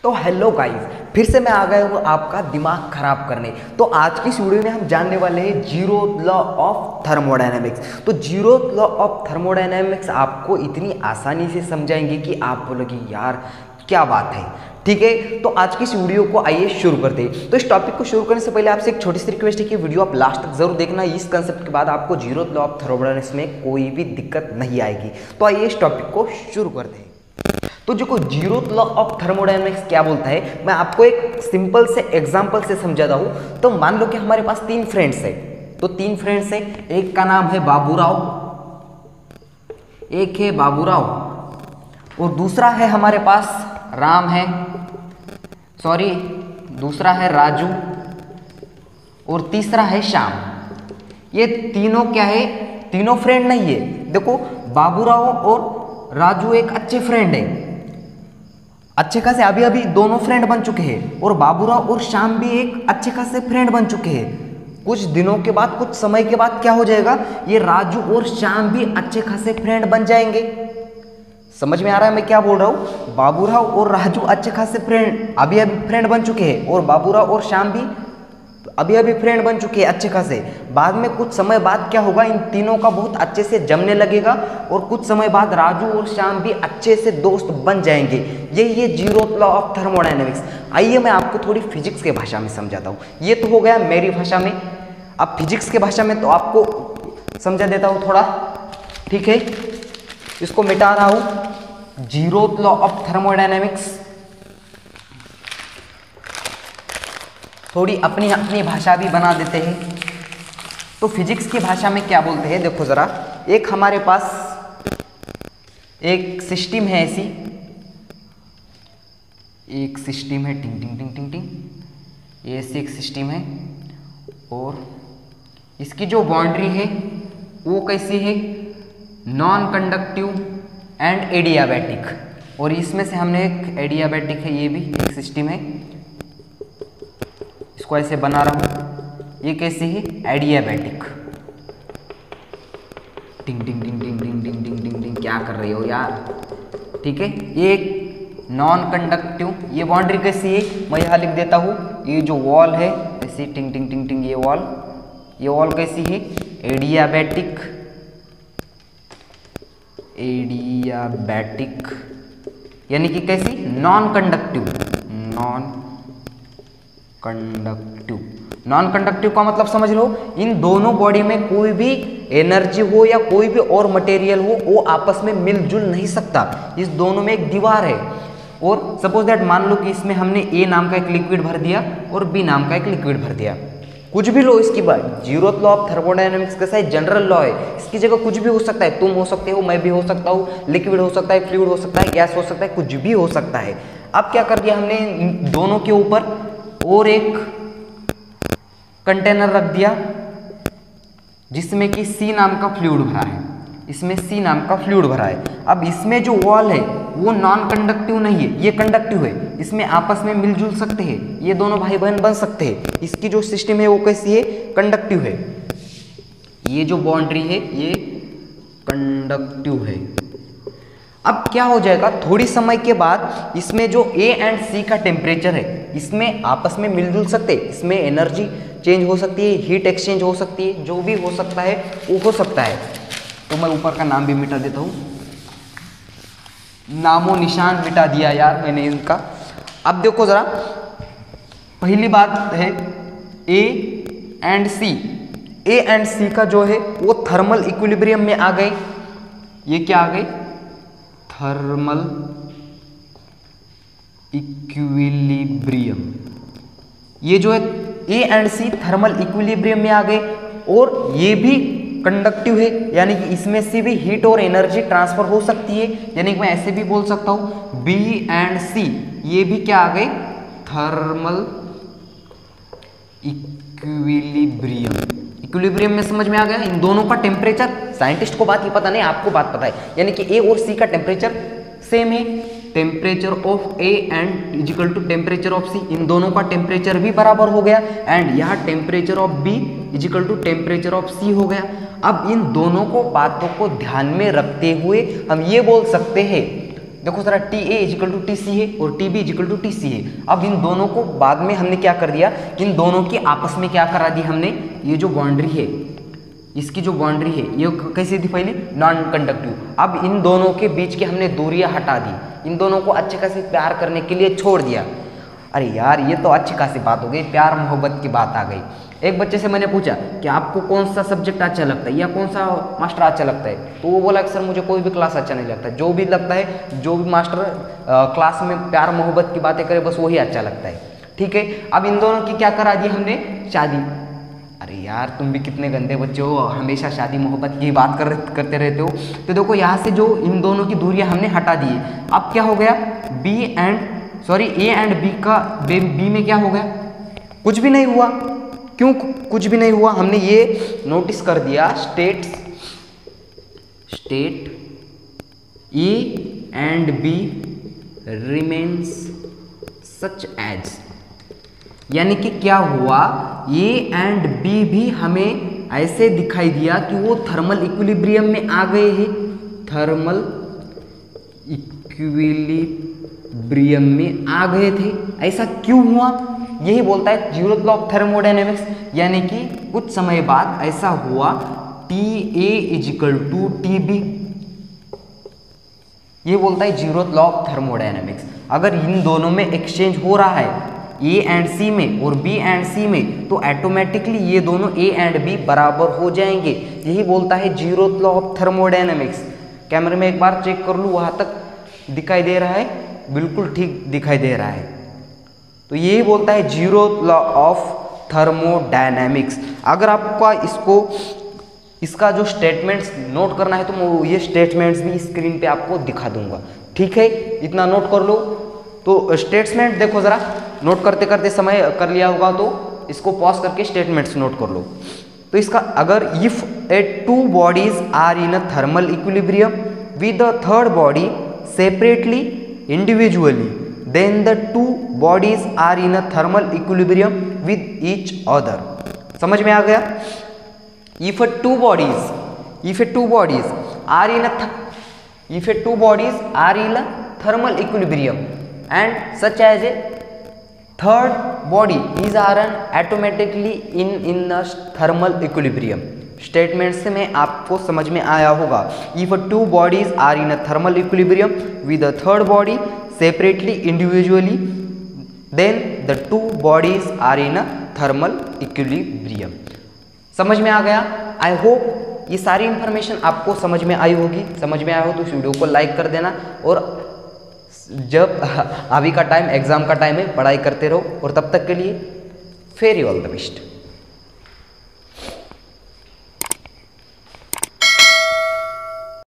तो hello guys, फिर से मैं आ गया हूँ आपका दिमाग खराब करने। तो आज की इस वीडियो में हम जानने वाले हैं जीरो लॉ ऑफ थर्मोडायनेमिक्स। तो जीरो लॉ ऑफ थर्मोडायनेमिक्स आपको इतनी आसानी से समझाएंगे कि आप बोलोगे यार क्या बात है। ठीक है, तो आज की इस वीडियो को आइए शुरू करते हैं। तो इस टॉपिक को शुरू करने से पहले आपसे एक छोटी सी रिक्वेस्ट है कि वीडियो आप लास्ट तक जरूर देखना। इस कंसेप्ट के बाद आपको जीरो लॉ ऑफ थर्मोडायनेमिक्स में कोई भी दिक्कत नहीं आएगी। तो आइए इस टॉपिक को शुरू करते हैं। तो जो जीरो लॉ ऑफ थर्मोडायनेमिक्स क्या बोलता है, मैं आपको एक सिंपल से एग्जांपल से समझाता हूं। तो मान लो कि हमारे पास तीन फ्रेंड्स है। तो तीन फ्रेंड्स है, एक का नाम है बाबूराव, एक है बाबूराव और दूसरा है हमारे पास राम है, सॉरी दूसरा है राजू और तीसरा है श्याम। ये तीनों क्या है, तीनों फ्रेंड नहीं है। देखो बाबूराव और राजू एक अच्छे फ्रेंड है, अच्छे खासे अभी अभी दोनों फ्रेंड बन चुके हैं। और बाबूराव और श्याम भी एक अच्छे खासे फ्रेंड बन चुके हैं। कुछ दिनों के बाद, कुछ समय के बाद क्या हो जाएगा, ये राजू और श्याम भी अच्छे खासे फ्रेंड बन जाएंगे। समझ में आ रहा है मैं क्या बोल रहा हूँ? बाबूराव और राजू अच्छे खासे फ्रेंड अभी अभी फ्रेंड बन चुके हैं और बाबूराव और श्याम भी अभी अभी फ्रेंड बन चुके हैं अच्छे खासे। बाद में कुछ समय बाद क्या होगा, इन तीनों का बहुत अच्छे से जमने लगेगा और कुछ समय बाद राजू और श्याम भी अच्छे से दोस्त बन जाएंगे। यही है जीरो लॉ ऑफ थर्मोडायनेमिक्स। आइए मैं आपको थोड़ी फिजिक्स के भाषा में समझाता हूँ। ये तो हो गया मेरी भाषा में, अब फिजिक्स के भाषा में तो आपको समझा देता हूँ थोड़ा। ठीक है, इसको मिटा रहा हूँ। जीरो लॉ ऑफ थर्मोडायनेमिक्स थोड़ी अपनी अपनी भाषा भी बना देते हैं। तो फिजिक्स की भाषा में क्या बोलते हैं, देखो जरा। एक हमारे पास एक सिस्टम है, ऐसी एक सिस्टम है, टिंग टिंग टिंग टिंग टिंग, ये ऐसी एक सिस्टम है और इसकी जो बाउंड्री है वो कैसी है, नॉन कंडक्टिव एंड एडियाबैटिक। और इसमें से हमने एक एडियाबैटिक है, ये भी एक सिस्टम है, इसको ऐसे बना रहा हूं। ये कैसी है, एडियाबैटिक। टिंग टिंग टिंग टिंग टिंग टिंग टिंग टिंग टिंग, क्या कर रही हो यार? ठीक है, ये एक नॉन कंडक्टिव। ये बाउंड्री कैसी है, मैं यहां लिख देता हूं। ये जो वॉल है ऐसी टिंग टिंग टिंग टिंग, ये वॉल कैसी है, एडियाबैटिक। एडियाबैटिक यानी कि कैसी, नॉन कंडक्टिव। नॉन कंडक्टिव का मतलब समझ लो, इन दोनों बॉडी में कोई भी एनर्जी हो या कोई भी और मटेरियल हो, वो आपस में मिलजुल नहीं सकता। इस दोनों में एक दीवार है। और सपोज दैट मान लो कि इसमें हमने ए नाम का एक लिक्विड भर दिया और बी नाम का एक लिक्विड भर दिया। कुछ भी लो इसकी बात, जीरो लॉ ऑफ थर्मोडायनेमिक्स कैसा है, जनरल लॉ है। इसकी जगह कुछ भी हो सकता है, तुम हो सकते हो, मैं भी हो सकता हूँ, लिक्विड हो सकता है, फ्लूइड हो सकता है, गैस हो सकता है, कुछ भी हो सकता है। अब क्या कर दिया हमने, दोनों के ऊपर और एक कंटेनर रख दिया जिसमें कि सी नाम का फ्लूइड भरा है। इसमें सी नाम का फ्लूइड भरा है। अब इसमें जो वॉल है वो नॉन कंडक्टिव नहीं है, ये कंडक्टिव है। इसमें आपस में मिलजुल सकते हैं, ये दोनों भाई बहन बन सकते हैं। इसकी जो सिस्टम है वो कैसी है, कंडक्टिव है। ये जो बाउंड्री है ये कंडक्टिव है। अब क्या हो जाएगा, थोड़ी समय के बाद इसमें जो ए एंड सी का टेम्परेचर है, इसमें आपस में मिलजुल सकते हैं। इसमें एनर्जी चेंज हो सकती है, हीट एक्सचेंज हो सकती है, जो भी हो सकता है वो हो सकता है। तो मैं ऊपर का नाम भी मिटा देता हूँ, नामो निशान मिटा दिया यार मैंने इनका। अब देखो जरा, पहली बात है A and C. A and सी का जो है वो थर्मल इक्विलिब्रियम में आ गए। ये क्या आ गए, थर्मल इक्विलिब्रियम। ये जो है A and C thermal equilibrium में आ गए और ये भी कंडक्टिव है, यानी कि इसमें से भी हीट और एनर्जी ट्रांसफर हो सकती है। यानी कि मैं ऐसे भी बोल सकता हूं, बी एंड सी ये भी क्या आ गए, थर्मल इक्विलिब्रियम। इक्विलिब्रियम में समझ में आ गया। इन दोनों का टेम्परेचर, साइंटिस्ट को बात ही पता नहीं, आपको बात पता है, यानी कि ए और सी का टेम्परेचर सेम है। Temperature of A and equal to temperature of C, इन दोनों का टेम्परेचर भी बराबर हो गया। एंड यहाँ temperature of B equal to temperature of C हो गया। अब इन दोनों को बातों को ध्यान में रखते हुए हम ये बोल सकते हैं देखो जरा T A equal to T C है और T B equal to T C है। अब इन दोनों को बाद में हमने क्या कर दिया, इन दोनों की आपस में क्या करा दी हमने, ये जो बाउंड्री है, इसकी जो बाउंड्री है ये कैसे थी पहले, नॉन कंडक्टिव। अब इन दोनों के बीच की हमने दूरियां हटा दी, इन दोनों को अच्छे खासे प्यार करने के लिए छोड़ दिया। अरे यार ये तो अच्छी खासी बात हो गई, प्यार मोहब्बत की बात आ गई। एक बच्चे से मैंने पूछा कि आपको कौन सा सब्जेक्ट अच्छा लगता है या कौन सा मास्टर अच्छा लगता है, तो वो बोला कि सर मुझे कोई भी क्लास अच्छा नहीं लगता, जो भी लगता है, जो भी मास्टर क्लास में प्यार मोहब्बत की बातें करे बस वही अच्छा लगता है। ठीक है, अब इन दोनों की क्या करा दी हमने, शादी। अरे यार तुम भी कितने गंदे बच्चे हो, हमेशा शादी मोहब्बत की बात करते रहते हो। तो देखो यहाँ से जो इन दोनों की दूरियां हमने हटा दी है। अब क्या हो गया, ए एंड बी का बी में क्या हो गया, कुछ भी नहीं हुआ। क्यों कुछ भी नहीं हुआ, हमने ये नोटिस कर दिया, state A and B remains such as, यानी कि क्या हुआ, ए एंड बी भी हमें ऐसे दिखाई दिया कि वो थर्मल इक्विलिब्रियम में आ गए हैं, थर्मल इक्विलिब्रियम में आ गए थे। ऐसा क्यों हुआ, यही बोलता है जीरोथ लॉ ऑफ थर्मोडायनेमिक्स, यानी कि कुछ समय बाद ऐसा हुआ, T A equal to T B, ये बोलता है जीरोथ लॉ ऑफ थर्मोडायनेमिक्स। अगर इन दोनों में एक्सचेंज हो रहा है ए एंड सी में और बी एंड सी में, तो ऑटोमेटिकली ये दोनों ए एंड बी बराबर हो जाएंगे, यही बोलता है जीरोथ लॉ ऑफ थर्मोडायनेमिक्स। कैमरे में एक बार चेक कर लूँ, वहाँ तक दिखाई दे रहा है, बिल्कुल ठीक दिखाई दे रहा है। तो यही बोलता है जीरोथ लॉ ऑफ थर्मोडायनेमिक्स। अगर आपका इसका जो स्टेटमेंट्स नोट करना है तो मैं ये स्टेटमेंट्स भी स्क्रीन पे आपको दिखा दूंगा। ठीक है, इतना नोट कर लो। तो स्टेटमेंट देखो जरा, नोट करते करते समय कर लिया होगा तो इसको पॉज करके स्टेटमेंट्स नोट कर लो। तो इसका अगर if a two bodies are in a thermal equilibrium with the third body separately individually, then the two bodies are in a thermal equilibrium with each other। समझ में आ गया? if a two bodies are in a thermal equilibrium and such as a third body is are automatically in a thermal equilibrium। Statement से में आपको समझ में आया होगा। if a two bodies are in a thermal equilibrium with a third body separately individually, then the two bodies are in a thermal equilibrium। समझ में आ गया? आई होप ये सारी इंफॉर्मेशन आपको समझ में आई होगी। समझ में आया हो तो इस वीडियो को लाइक कर देना, और जब अभी का टाइम एग्जाम का टाइम है, पढ़ाई करते रहो, और तब तक के लिए फेरी ऑल द बेस्ट।